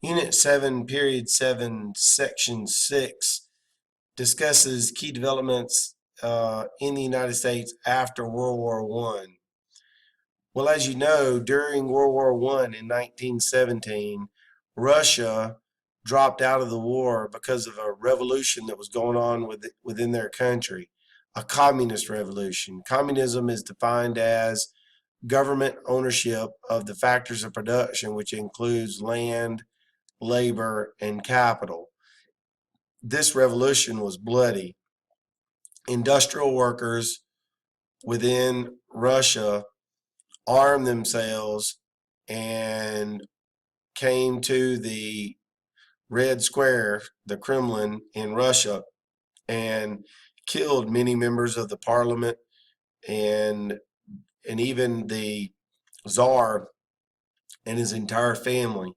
Unit 7, Period 7, Section 6 discusses key developments in the United States after World War I. Well, as you know, during World War I in 1917, Russia dropped out of the war because of a revolution that was going on within their country, a communist revolution. Communism is defined as government ownership of the factors of production, which includes land, labor, and capital. This revolution was bloody. Industrial workers within Russia armed themselves and came to the Red Square, the Kremlin in Russia, and killed many members of the parliament and even the Tsar and his entire family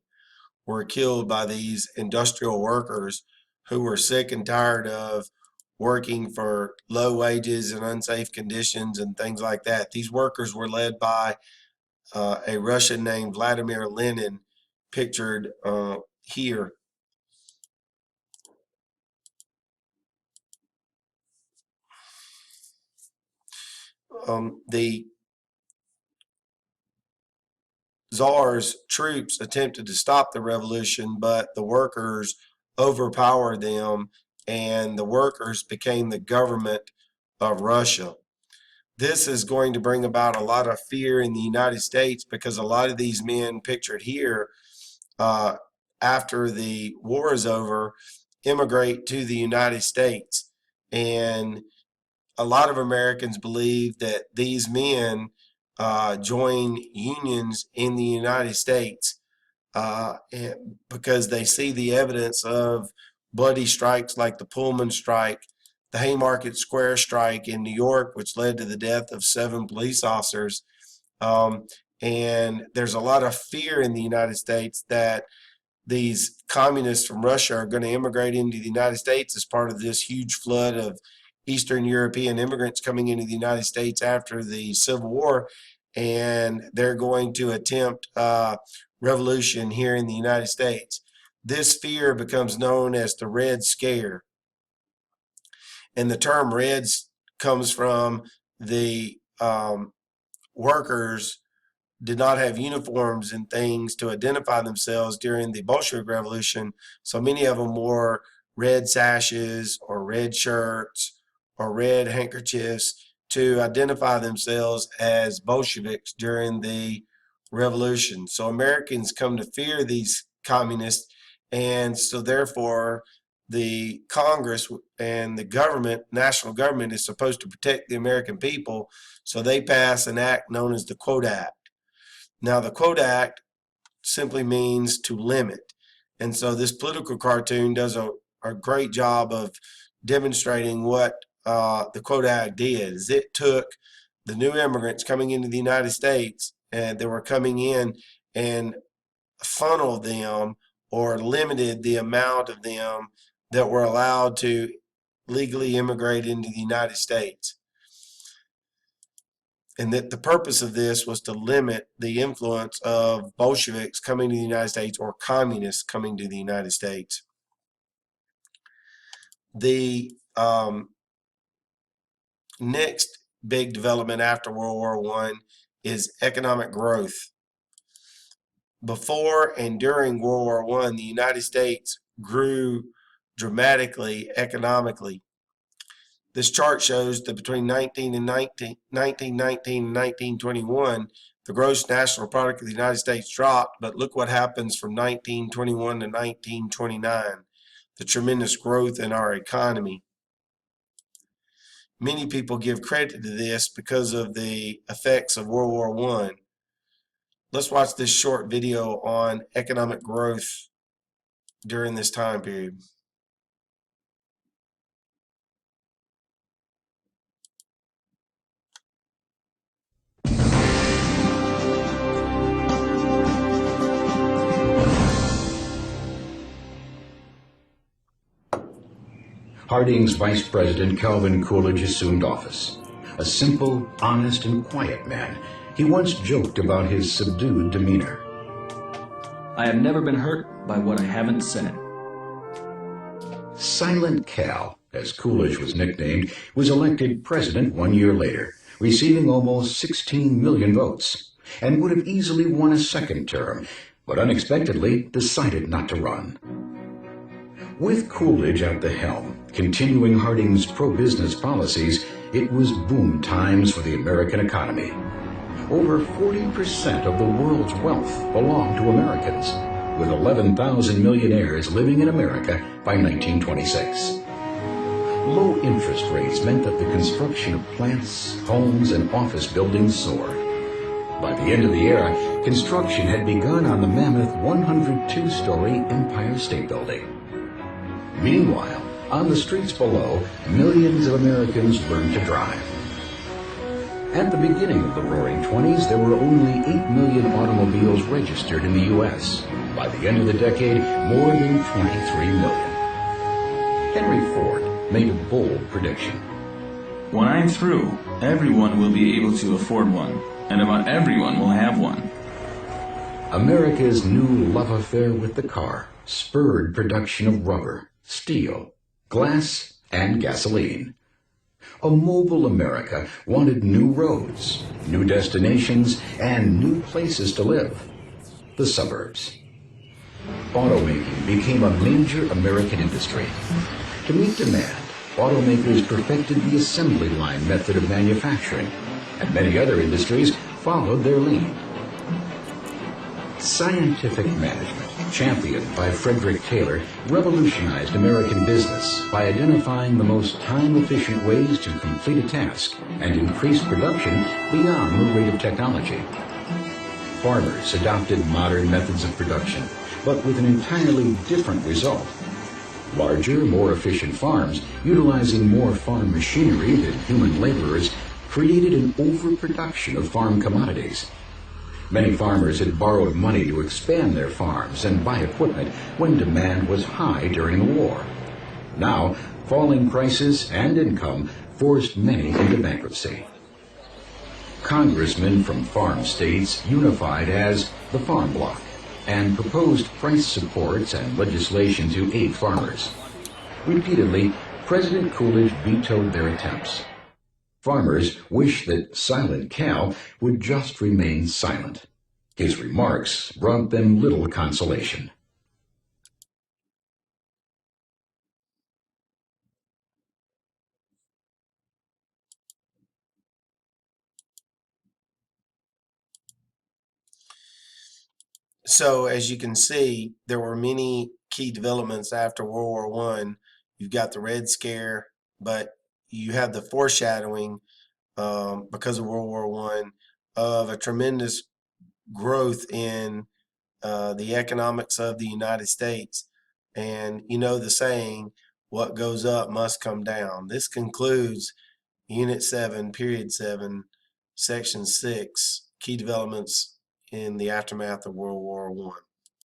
were killed by these industrial workers who were sick and tired of working for low wages and unsafe conditions and things like that. These workers were led by a Russian named Vladimir Lenin, pictured here. The Tsar's troops attempted to stop the revolution, but the workers overpowered them, and the workers became the government of Russia. This is going to bring about a lot of fear in the United States because a lot of these men pictured here, after the war is over, immigrate to the United States. And a lot of Americans believe that these men join unions in the United States because they see the evidence of bloody strikes like the Pullman strike, the Haymarket Square strike in New York, which led to the death of 7 police officers. And there's a lot of fear in the United States that these communists from Russia are going to immigrate into the United States as part of this huge flood of Eastern European immigrants coming into the United States after the Civil War, and they're going to attempt revolution here in the United States. This fear becomes known as the Red Scare. And the term Reds comes from the workers did not have uniforms and things to identify themselves during the Bolshevik Revolution. So many of them wore red sashes or red shirts or red handkerchiefs to identify themselves as Bolsheviks during the revolution. So Americans come to fear these communists, and so therefore the Congress and the government, national government, is supposed to protect the American people. So they pass an act known as the Quote Act. Now, the Quote Act simply means to limit. And so this political cartoon does a great job of demonstrating what the Quote Act did. Is it took the new immigrants coming into the United States, and they were coming in, and funneled them or limited the amount of them that were allowed to legally immigrate into the United States. And that the purpose of this was to limit the influence of Bolsheviks coming to the United States or communists coming to the United States. The next big development after World War I is economic growth. Before and during World War I, the United States grew dramatically economically. This chart shows that between 1919 and 1921, the gross national product of the United States dropped, but look what happens from 1921 to 1929, the tremendous growth in our economy. Many people give credit to this because of the effects of World War I. Let's watch this short video on economic growth during this time period. Harding's Vice President Calvin Coolidge assumed office. A simple, honest, and quiet man, he once joked about his subdued demeanor. I have never been hurt by what I haven't said. Silent Cal, as Coolidge was nicknamed, was elected president 1 year later, receiving almost 16 million votes, and would have easily won a second term, but unexpectedly decided not to run. With Coolidge at the helm, continuing Harding's pro-business policies, it was boom times for the American economy. Over 40% of the world's wealth belonged to Americans, with 11,000 millionaires living in America by 1926. Low interest rates meant that the construction of plants, homes, and office buildings soared. By the end of the era, construction had begun on the mammoth 102-story Empire State Building. Meanwhile, on the streets below, millions of Americans learned to drive. At the beginning of the Roaring '20s, there were only 8 million automobiles registered in the U.S. By the end of the decade, more than 23 million. Henry Ford made a bold prediction. When I'm through, everyone will be able to afford one, and about everyone will have one. America's new love affair with the car spurred production of rubber, steel, glass, and gasoline. A mobile America wanted new roads, new destinations, and new places to live. The suburbs. Automaking became a major American industry. To meet demand, automakers perfected the assembly line method of manufacturing, and many other industries followed their lead. Scientific management, championed by Frederick Taylor, revolutionized American business by identifying the most time-efficient ways to complete a task and increase production beyond the rate of technology. Farmers adopted modern methods of production, but with an entirely different result. Larger, more efficient farms, utilizing more farm machinery than human laborers, created an overproduction of farm commodities. Many farmers had borrowed money to expand their farms and buy equipment when demand was high during the war. Now, falling prices and income forced many into bankruptcy. Congressmen from farm states unified as the Farm Bloc and proposed price supports and legislation to aid farmers. Repeatedly, President Coolidge vetoed their attempts. Farmers wished that Silent Cal would just remain silent. His remarks brought them little consolation. So as you can see, there were many key developments after World War One. You've got the Red Scare, but you have the foreshadowing because of World War One of a tremendous growth in the economics of the United States. And you know the saying, what goes up must come down. This concludes Unit 7, Period 7, Section 6, Key Developments in the Aftermath of World War I.